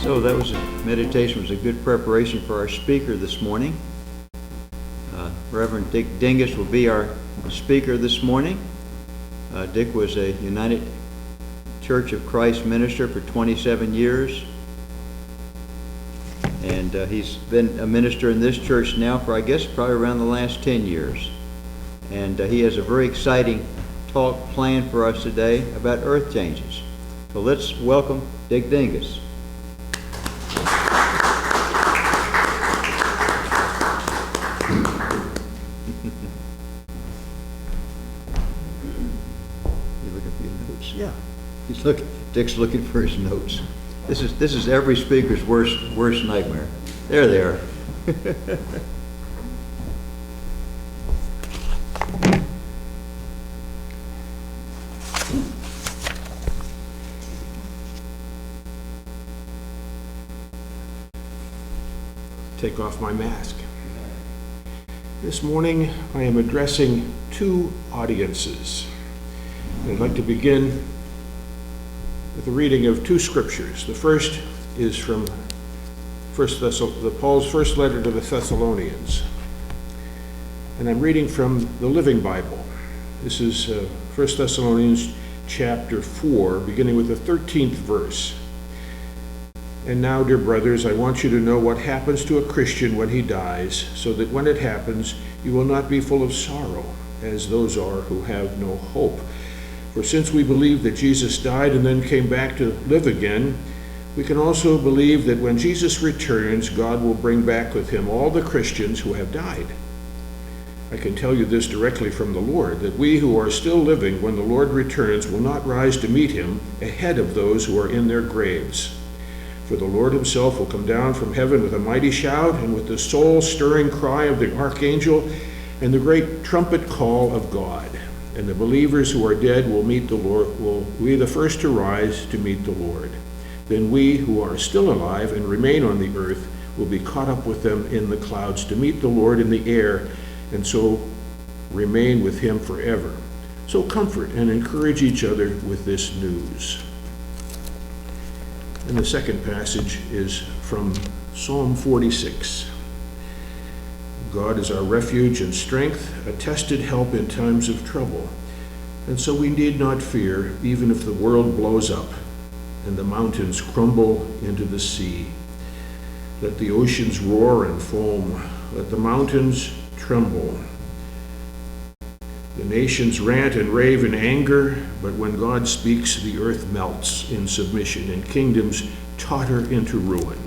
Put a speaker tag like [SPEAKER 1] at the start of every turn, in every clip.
[SPEAKER 1] So that was meditation was a good preparation for our speaker this morning. Reverend Dick Dingus will be our speaker this morning. Dick was a United Church of Christ minister for 27 years. And he's been a minister in this church now for, I guess, probably around the last 10 years. And he has a very exciting talk planned for us today about earth changes. So let's welcome Dick Dingus.
[SPEAKER 2] Yeah.
[SPEAKER 1] Dick's looking for his notes. This is every speaker's worst nightmare. There they are.
[SPEAKER 2] Take off my mask. This morning I am addressing two audiences. I'd like to begin with the reading of two scriptures. The first is from Paul's first letter to the Thessalonians. And I'm reading from the Living Bible. This is 1 Thessalonians chapter 4, beginning with the 13th verse. And now, dear brothers, I want you to know what happens to a Christian when he dies, so that when it happens, you will not be full of sorrow, as those are who have no hope. For since we believe that Jesus died and then came back to live again, we can also believe that when Jesus returns, God will bring back with him all the Christians who have died. I can tell you this directly from the Lord, that we who are still living when the Lord returns will not rise to meet him ahead of those who are in their graves. For the Lord himself will come down from heaven with a mighty shout and with the soul-stirring cry of the archangel and the great trumpet call of God. And the believers who are dead will meet the Lord, will be the first to rise to meet the Lord. Then we who are still alive and remain on the earth will be caught up with them in the clouds to meet the Lord in the air, and so remain with him forever. So comfort and encourage each other with this news. And the second passage is from Psalm 46. God is our refuge and strength, a tested help in times of trouble. And so we need not fear, even if the world blows up and the mountains crumble into the sea. Let the oceans roar and foam. Let the mountains tremble. The nations rant and rave in anger, but when God speaks, the earth melts in submission and kingdoms totter into ruin.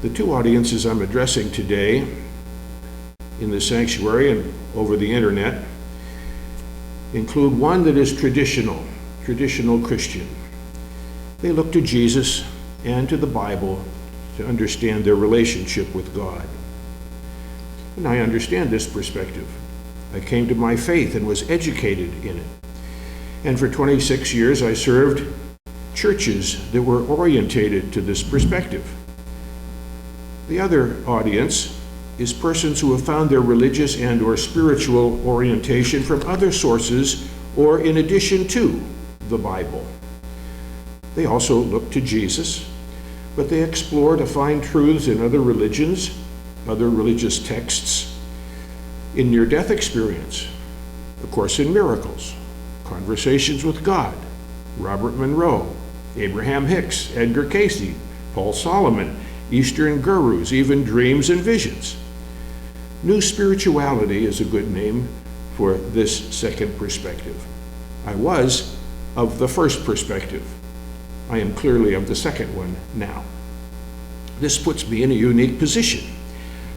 [SPEAKER 2] The two audiences I'm addressing today in the sanctuary and over the internet include one that is traditional Christian. They look to Jesus and to the Bible to understand their relationship with God. And I understand this perspective. I came to my faith and was educated in it. And for 26 years I served churches that were orientated to this perspective. The other audience is persons who have found their religious and or spiritual orientation from other sources or in addition to the Bible. They also look to Jesus, but they explore to find truths in other religions, other religious texts, in near-death experience, A Course in Miracles, Conversations with God, Robert Monroe, Abraham Hicks, Edgar Cayce, Paul Solomon, Eastern gurus, even dreams and visions. New spirituality is a good name for this second perspective. I was of the first perspective. I am clearly of the second one now. This puts me in a unique position.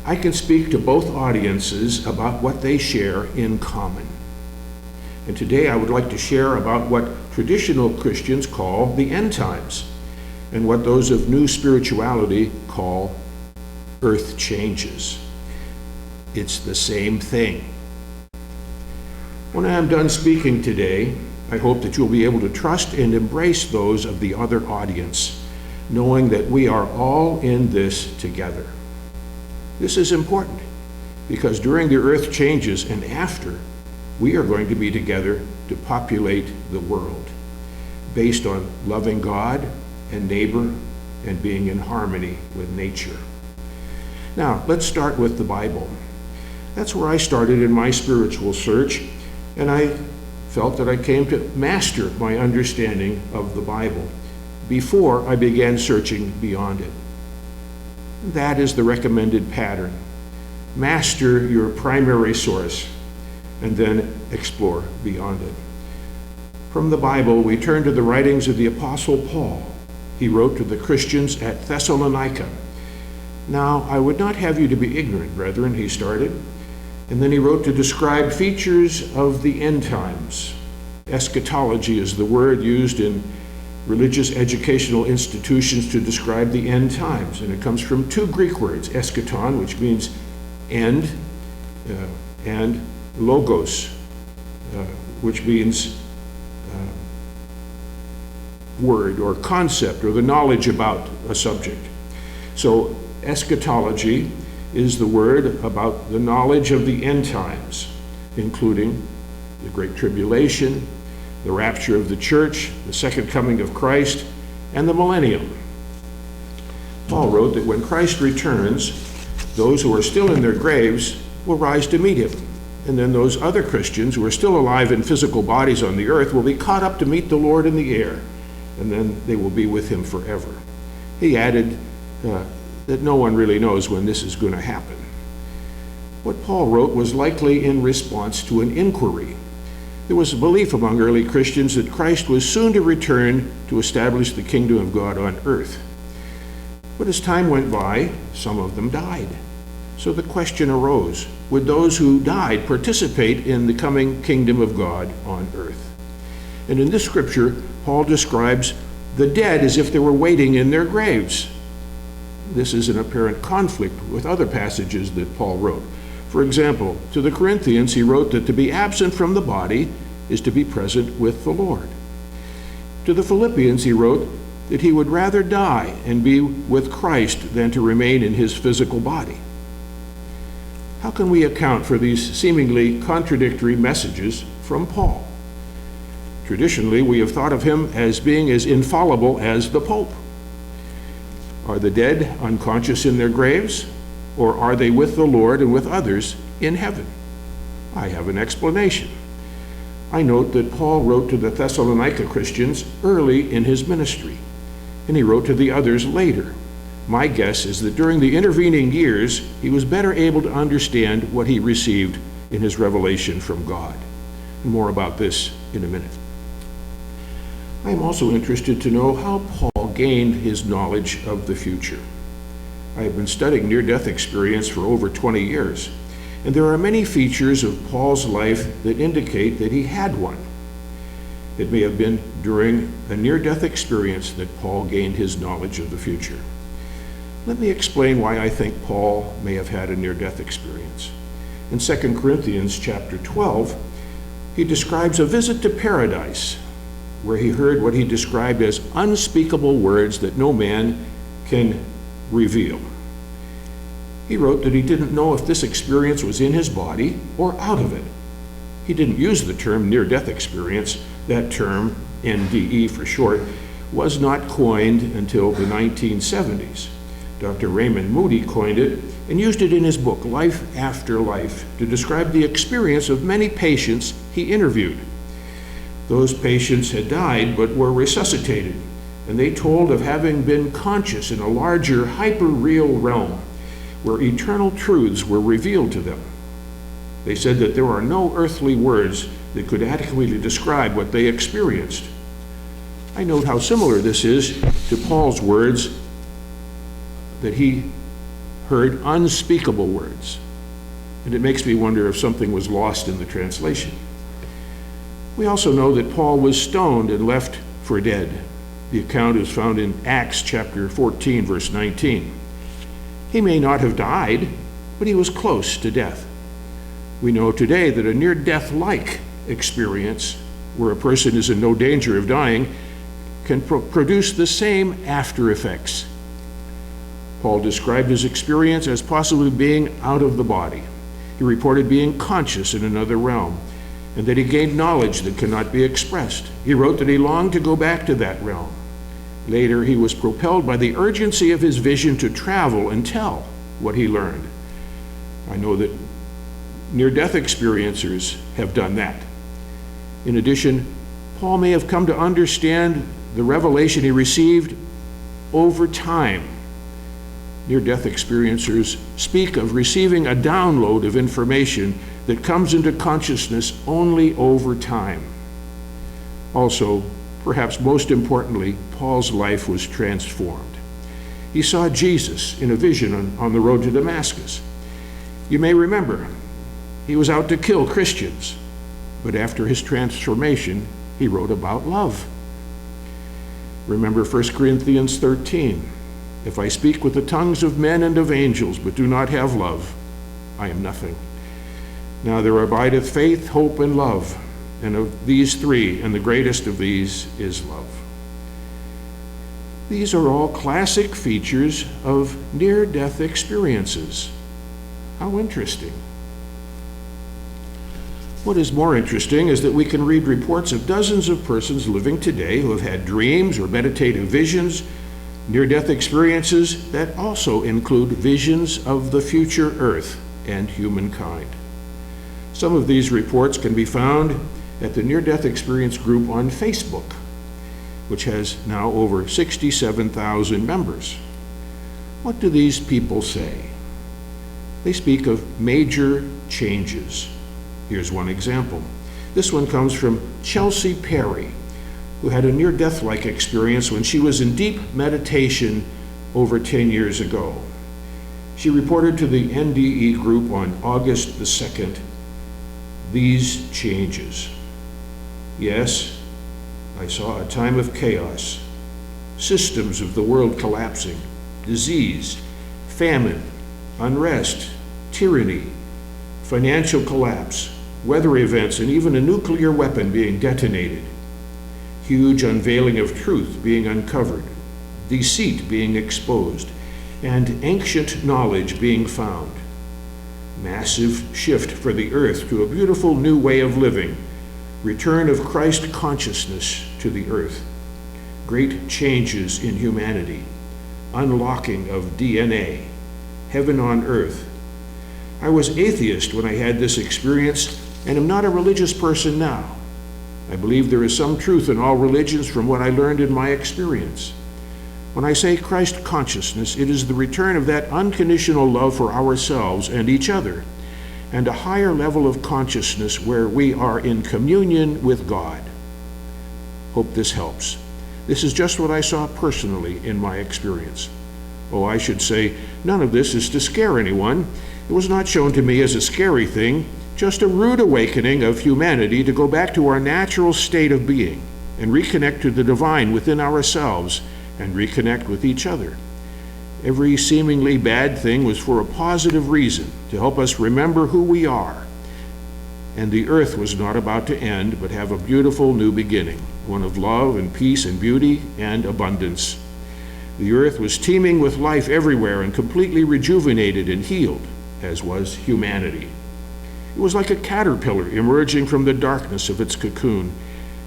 [SPEAKER 2] I can speak to both audiences about what they share in common. And today I would like to share about what traditional Christians call the end times, and what those of new spirituality call earth changes. It's the same thing. When I am done speaking today, I hope that you'll be able to trust and embrace those of the other audience, knowing that we are all in this together. This is important because during the earth changes and after, we are going to be together to populate the world based on loving God and neighbor and being in harmony with nature. Now, let's start with the Bible. That's where I started in my spiritual search, and I felt that I came to master my understanding of the Bible before I began searching beyond it. That is the recommended pattern. Master your primary source and then explore beyond it. From the Bible, we turn to the writings of the Apostle Paul. He wrote to the Christians at Thessalonica. Now, I would not have you to be ignorant, brethren, he started. And then he wrote to describe features of the end times. Eschatology is the word used in religious educational institutions to describe the end times. And it comes from two Greek words, eschaton, which means end, and logos, which means word or concept or the knowledge about a subject. So eschatology is the word about the knowledge of the end times, including the Great Tribulation, the rapture of the church, the second coming of Christ, and the millennium. Paul wrote that when Christ returns, those who are still in their graves will rise to meet him. And then those other Christians who are still alive in physical bodies on the earth will be caught up to meet the Lord in the air, and then they will be with him forever. He added that no one really knows when this is going to happen. What Paul wrote was likely in response to an inquiry. There was a belief among early Christians that Christ was soon to return to establish the kingdom of God on earth. But as time went by, some of them died. So the question arose, would those who died participate in the coming kingdom of God on earth? And in this scripture, Paul describes the dead as if they were waiting in their graves. This is an apparent conflict with other passages that Paul wrote. For example, to the Corinthians, he wrote that to be absent from the body is to be present with the Lord. To the Philippians, he wrote that he would rather die and be with Christ than to remain in his physical body. How can we account for these seemingly contradictory messages from Paul? Traditionally, we have thought of him as being as infallible as the Pope. Are the dead unconscious in their graves, or are they with the Lord and with others in heaven? I have an explanation. I note that Paul wrote to the Thessalonica Christians early in his ministry, and he wrote to the others later. My guess is that during the intervening years, he was better able to understand what he received in his revelation from God. More about this in a minute. I am also interested to know how Paul gained his knowledge of the future. I have been studying near-death experience for over 20 years, and there are many features of Paul's life that indicate that he had one. It may have been during a near-death experience that Paul gained his knowledge of the future. Let me explain why I think Paul may have had a near-death experience. In 2 Corinthians chapter 12, he describes a visit to paradise, where he heard what he described as unspeakable words that no man can reveal. He wrote that he didn't know if this experience was in his body or out of it. He didn't use the term near-death experience. That term, NDE for short, was not coined until the 1970s. Dr. Raymond Moody coined it and used it in his book, Life After Life, to describe the experience of many patients he interviewed. Those patients had died but were resuscitated, and they told of having been conscious in a larger, hyper-real realm where eternal truths were revealed to them. They said that there are no earthly words that could adequately describe what they experienced. I note how similar this is to Paul's words that he heard unspeakable words, and it makes me wonder if something was lost in the translation. We also know that Paul was stoned and left for dead. The account is found in Acts chapter 14, verse 19. He may not have died, but he was close to death. We know today that a near-death-like experience, where a person is in no danger of dying, can produce the same after effects. Paul described his experience as possibly being out of the body. He reported being conscious in another realm. and that he gained knowledge that cannot be expressed. He wrote that he longed to go back to that realm. Later, he was propelled by the urgency of his vision to travel and tell what he learned. I know that near-death experiencers have done that. In addition, Paul may have come to understand the revelation he received over time. Near-death experiencers speak of receiving a download of information that comes into consciousness only over time. Also, perhaps most importantly, Paul's life was transformed. He saw Jesus in a vision on the road to Damascus. You may remember, he was out to kill Christians, but after his transformation, he wrote about love. Remember 1 Corinthians 13. If I speak with the tongues of men and of angels, but do not have love, I am nothing. Now there abideth faith, hope, and love, and of these three, and the greatest of these is love. These are all classic features of near-death experiences. How interesting. What is more interesting is that we can read reports of dozens of persons living today who have had dreams or meditative visions, near-death experiences that also include visions of the future earth and humankind. Some of these reports can be found at the Near-Death Experience group on Facebook, which has now over 67,000 members. What do these people say? They speak of major changes. Here's one example. This one comes from Chelsea Perry, who had a near-death-like experience when she was in deep meditation over 10 years ago. She reported to the NDE group on August the 2nd, these changes. Yes, I saw a time of chaos, systems of the world collapsing, disease, famine, unrest, tyranny, financial collapse, weather events, and even a nuclear weapon being detonated. Huge unveiling of truth being uncovered, deceit being exposed, and ancient knowledge being found. Massive shift for the earth to a beautiful new way of living, return of Christ consciousness to the earth, great changes in humanity, unlocking of DNA, heaven on earth. I was atheist when I had this experience and am not a religious person now. I believe there is some truth in all religions from what I learned in my experience. When I say Christ consciousness, it is the return of that unconditional love for ourselves and each other, and a higher level of consciousness where we are in communion with God. Hope this helps. This is just what I saw personally in my experience. Oh, I should say, none of this is to scare anyone. It was not shown to me as a scary thing, just a rude awakening of humanity to go back to our natural state of being and reconnect to the divine within ourselves and reconnect with each other. Every seemingly bad thing was for a positive reason, to help us remember who we are. And the earth was not about to end, but have a beautiful new beginning, one of love and peace and beauty and abundance. The earth was teeming with life everywhere and completely rejuvenated and healed, as was humanity. It was like a caterpillar emerging from the darkness of its cocoon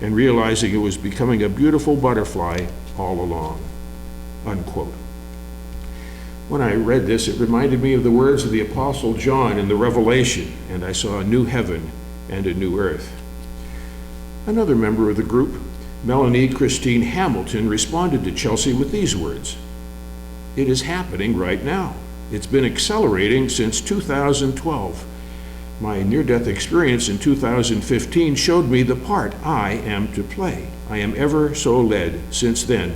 [SPEAKER 2] and realizing it was becoming a beautiful butterfly all along." Unquote. When I read this, it reminded me of the words of the Apostle John in the Revelation, "And I saw a new heaven and a new earth." Another member of the group, Melanie Christine Hamilton, responded to Chelsea with these words: "It is happening right now. It's been accelerating since 2012. My near-death experience in 2015 showed me the part I am to play. I am ever so led since then,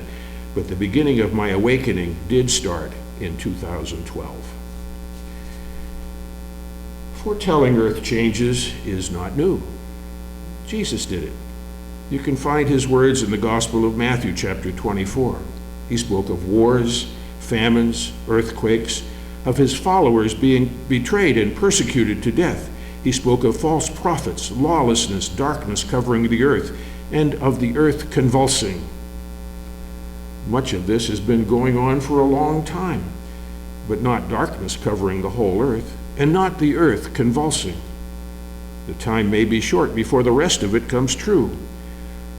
[SPEAKER 2] but the beginning of my awakening did start in 2012. Foretelling earth changes is not new. Jesus did it. You can find his words in the Gospel of Matthew, chapter 24. He spoke of wars, famines, earthquakes, of his followers being betrayed and persecuted to death. He spoke of false prophets, lawlessness, darkness covering the earth, and of the earth convulsing. Much of this has been going on for a long time, but not darkness covering the whole earth, and not the earth convulsing. The time may be short before the rest of it comes true.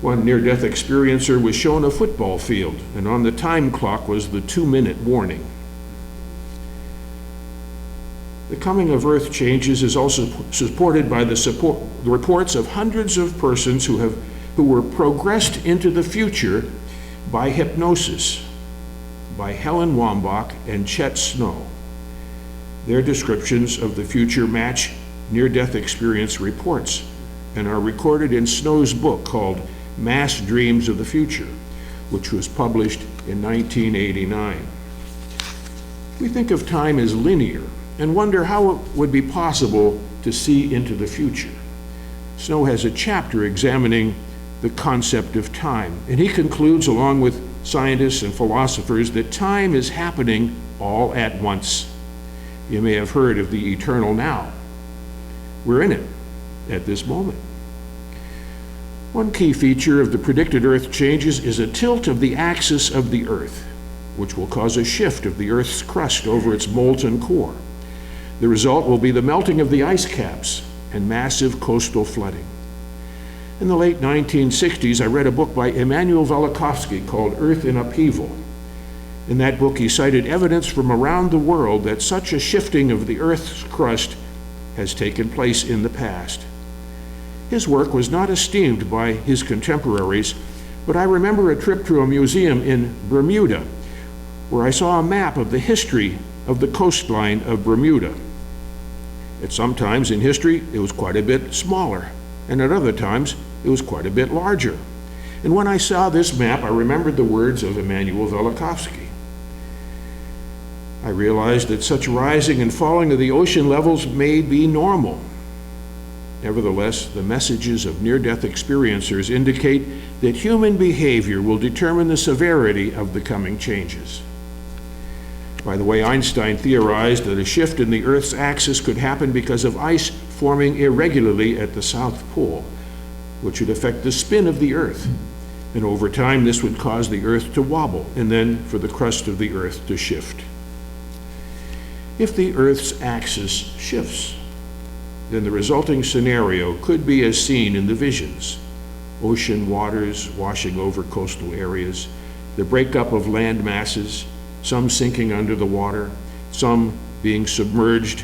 [SPEAKER 2] One near-death experiencer was shown a football field, and on the time clock was the 2-minute warning. The coming of Earth changes is also supported by the reports of hundreds of persons who were progressed into the future by hypnosis by Helen Wambach and Chet Snow. Their descriptions of the future match near-death experience reports and are recorded in Snow's book called Mass Dreams of the Future, which was published in 1989. We think of time as linear and wonder how it would be possible to see into the future. Snow has a chapter examining the concept of time, and he concludes, along with scientists and philosophers, that time is happening all at once. You may have heard of the eternal now. We're in it at this moment. One key feature of the predicted Earth changes is a tilt of the axis of the Earth, which will cause a shift of the Earth's crust over its molten core. The result will be the melting of the ice caps and massive coastal flooding. In the late 1960s, I read a book by Immanuel Velikovsky called Earth in Upheaval. In that book, he cited evidence from around the world that such a shifting of the Earth's crust has taken place in the past. His work was not esteemed by his contemporaries, but I remember a trip to a museum in Bermuda, where I saw a map of the history of the coastline of Bermuda. At some times in history, it was quite a bit smaller, and at other times, it was quite a bit larger. And when I saw this map, I remembered the words of Immanuel Velikovsky. I realized that such rising and falling of the ocean levels may be normal. Nevertheless, the messages of near-death experiencers indicate that human behavior will determine the severity of the coming changes. By the way, Einstein theorized that a shift in the Earth's axis could happen because of ice forming irregularly at the South Pole, which would affect the spin of the Earth. And over time, this would cause the Earth to wobble, and then for the crust of the Earth to shift. If the Earth's axis shifts, then the resulting scenario could be as seen in the visions: ocean waters washing over coastal areas, the breakup of land masses, some sinking under the water, some being submerged,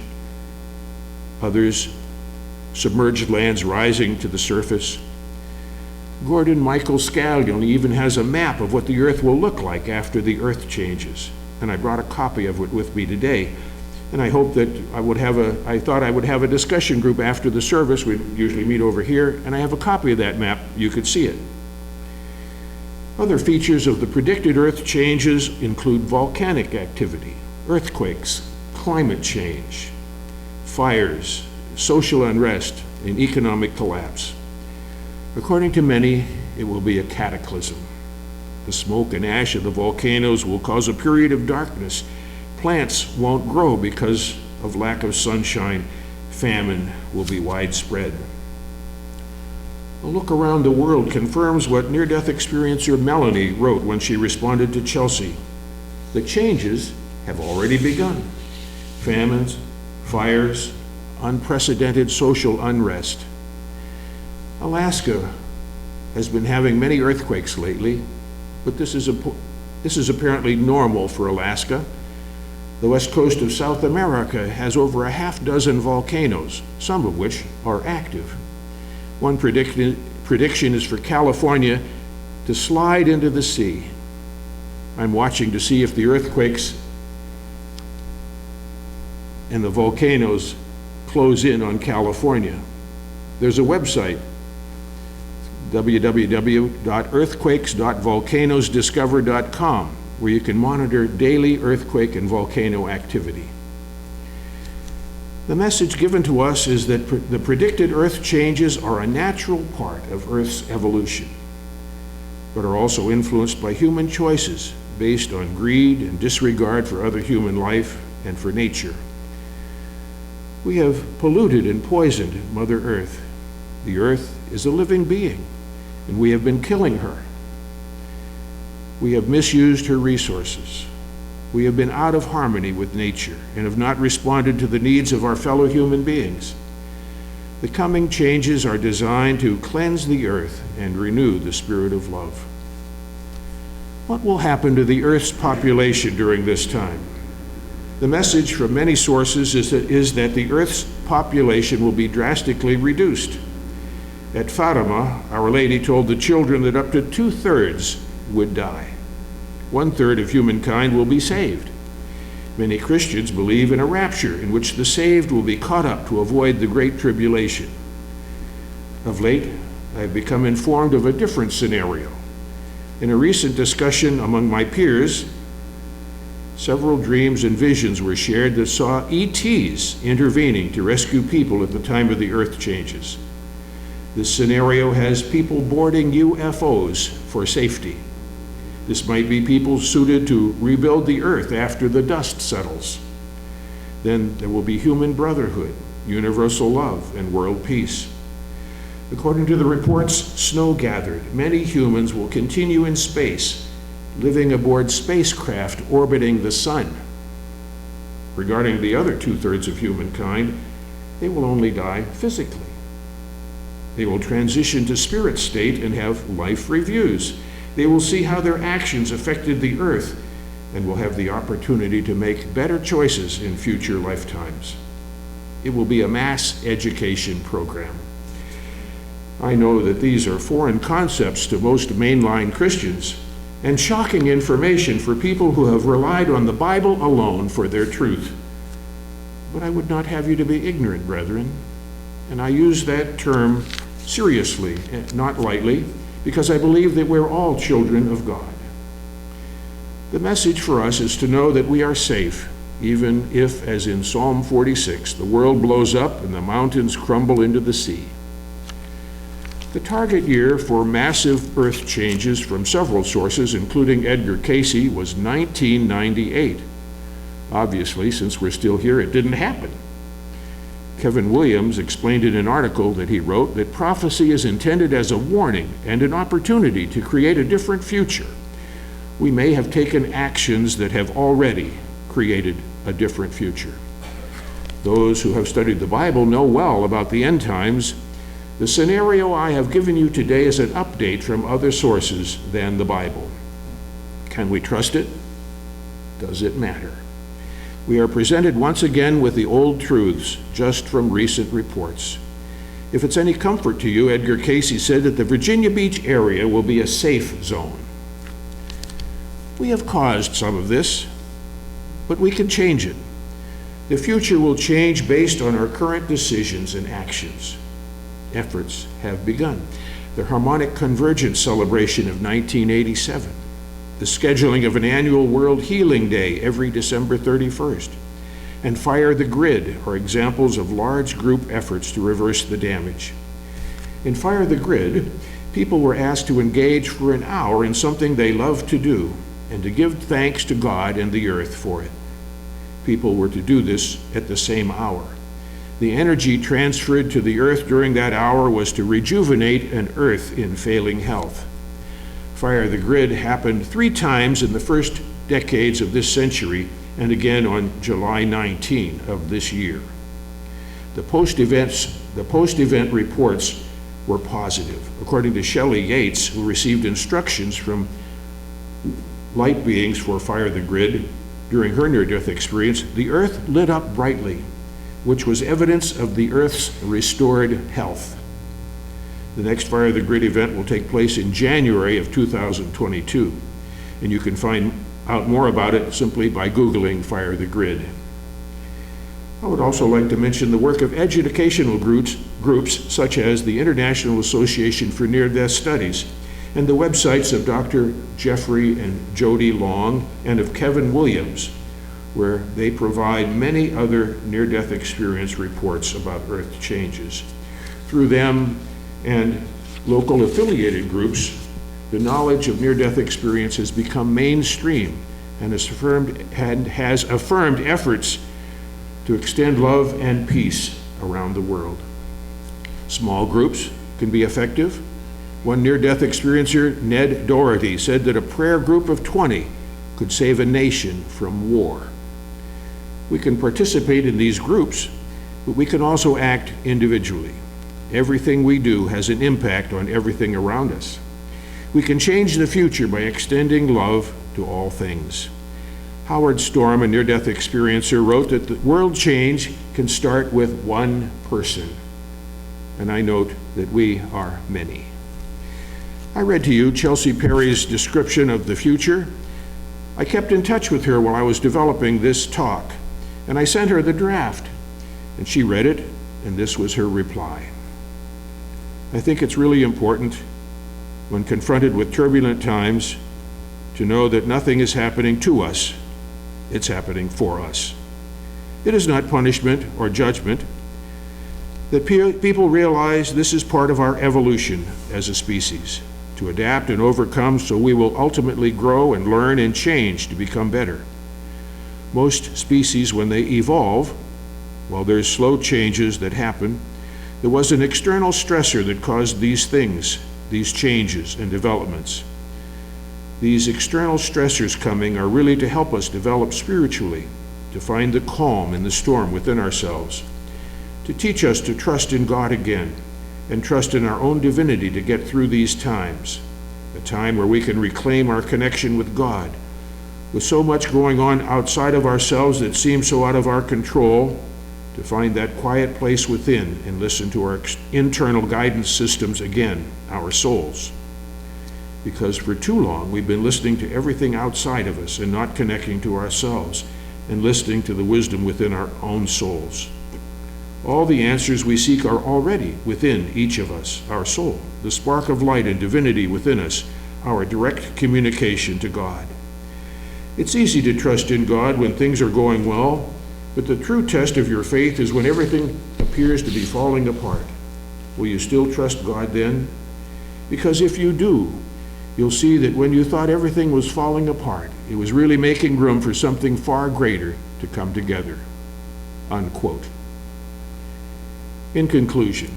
[SPEAKER 2] others submerged lands rising to the surface. Gordon Michael Scaglione even has a map of what the Earth will look like after the Earth changes, and I brought a copy of it with me today. And I hope that I thought I would have a discussion group after the service. We usually meet over here, and I have a copy of that map. You could see it. Other features of the predicted Earth changes include volcanic activity, earthquakes, climate change, fires, social unrest, and economic collapse. According to many, it will be a cataclysm. The smoke and ash of the volcanoes will cause a period of darkness. Plants won't grow because of lack of sunshine. Famine will be widespread. A look around the world confirms what near-death experiencer Melanie wrote when she responded to Chelsea. The changes have already begun. Famines, fires, unprecedented social unrest. Alaska has been having many earthquakes lately, but this is apparently normal for Alaska. The west coast of South America has over a half dozen volcanoes, some of which are active. One prediction is for California to slide into the sea. I'm watching to see if the earthquakes and the volcanoes close in on California. There's a website, www.earthquakes.volcanosdiscover.com, where you can monitor daily earthquake and volcano activity. The message given to us is that the predicted Earth changes are a natural part of Earth's evolution, but are also influenced by human choices based on greed and disregard for other human life and for nature. We have polluted and poisoned Mother Earth. The Earth is a living being, and we have been killing her. We have misused her resources. We have been out of harmony with nature and have not responded to the needs of our fellow human beings. The coming changes are designed to cleanse the earth and renew the spirit of love. What will happen to the earth's population during this time? The message from many sources is that the earth's population will be drastically reduced. At Fatima, Our Lady told the children that up to 2/3 would die. 1/3 of humankind will be saved. Many Christians believe in a rapture in which the saved will be caught up to avoid the Great Tribulation. Of late, I've become informed of a different scenario. In a recent discussion among my peers, several dreams and visions were shared that saw ETs intervening to rescue people at the time of the earth changes. This scenario has people boarding UFOs for safety. This might be people suited to rebuild the earth after the dust settles. Then there will be human brotherhood, universal love, and world peace. According to the reports Snow gathered, many humans will continue in space, living aboard spacecraft orbiting the sun. Regarding the other 2/3 of humankind, they will only die physically. They will transition to spirit state and have life reviews. They will see how their actions affected the earth and will have the opportunity to make better choices in future lifetimes. It will be a mass education program. I know that these are foreign concepts to most mainline Christians and shocking information for people who have relied on the Bible alone for their truth. But I would not have you to be ignorant, brethren. And I use that term seriously, not lightly, because I believe that we're all children of God. The message for us is to know that we are safe, even if, as in Psalm 46, the world blows up and the mountains crumble into the sea. The target year for massive earth changes from several sources, including Edgar Cayce, was 1998. Obviously, since we're still here, it didn't happen. Kevin Williams explained in an article that he wrote that prophecy is intended as a warning and an opportunity to create a different future. We may have taken actions that have already created a different future. Those who have studied the Bible know well about the end times. The scenario I have given you today is an update from other sources than the Bible. Can we trust it? Does it matter? We are presented once again with the old truths, just from recent reports. If it's any comfort to you, Edgar Cayce said that the Virginia Beach area will be a safe zone. We have caused some of this, but we can change it. The future will change based on our current decisions and actions. Efforts have begun. The Harmonic Convergence celebration of 1987. The scheduling of an annual World Healing Day every December 31st, and Fire the Grid are examples of large group efforts to reverse the damage. In Fire the Grid, people were asked to engage for an hour in something they love to do and to give thanks to God and the earth for it. People were to do this at the same hour. The energy transferred to the earth during that hour was to rejuvenate an earth in failing health. Fire the Grid happened 3 times in the first decades of this century and again on July 19 of this year. The post-event reports were positive. According to Shelley Yates, who received instructions from light beings for Fire the Grid during her near-death experience, the earth lit up brightly, which was evidence of the earth's restored health. The next Fire the Grid event will take place in January of 2022, and you can find out more about it simply by Googling Fire the Grid. I would also like to mention the work of educational groups such as the International Association for Near-Death Studies and the websites of Dr. Jeffrey and Jody Long and of Kevin Williams, where they provide many other near-death experience reports about earth changes. Through them and local affiliated groups, the knowledge of near-death experience has become mainstream and has affirmed efforts to extend love and peace around the world. Small groups can be effective. One near-death experiencer, Ned Doherty, said that a prayer group of 20 could save a nation from war. We can participate in these groups, but we can also act individually. Everything we do has an impact on everything around us. We can change the future by extending love to all things. Howard Storm, a near-death experiencer, wrote that the world change can start with one person. And I note that we are many. I read to you Chelsea Perry's description of the future. I kept in touch with her while I was developing this talk, and I sent her the draft, and she read it, and this was her reply. I think it's really important, when confronted with turbulent times, to know that nothing is happening to us, it's happening for us. It is not punishment or judgment. That people realize this is part of our evolution as a species, to adapt and overcome so we will ultimately grow and learn and change to become better. Most species, when they evolve, while there's slow changes that happen, there was an external stressor that caused these things, these changes and developments. These external stressors coming are really to help us develop spiritually, to find the calm in the storm within ourselves, to teach us to trust in God again and trust in our own divinity to get through these times, a time where we can reclaim our connection with God. With so much going on outside of ourselves that seems so out of our control, to find that quiet place within and listen to our internal guidance systems again, our souls. Because for too long we've been listening to everything outside of us and not connecting to ourselves and listening to the wisdom within our own souls. All the answers we seek are already within each of us, our soul, the spark of light and divinity within us, our direct communication to God. It's easy to trust in God when things are going well, but the true test of your faith is when everything appears to be falling apart. Will you still trust God then? Because if you do, you'll see that when you thought everything was falling apart, it was really making room for something far greater to come together. Unquote. In conclusion,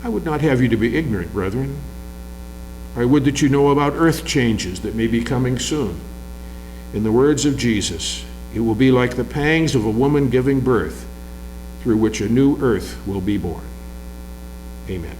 [SPEAKER 2] I would not have you to be ignorant, brethren. I would that you know about earth changes that may be coming soon. In the words of Jesus, it will be like the pangs of a woman giving birth, through which a new earth will be born. Amen.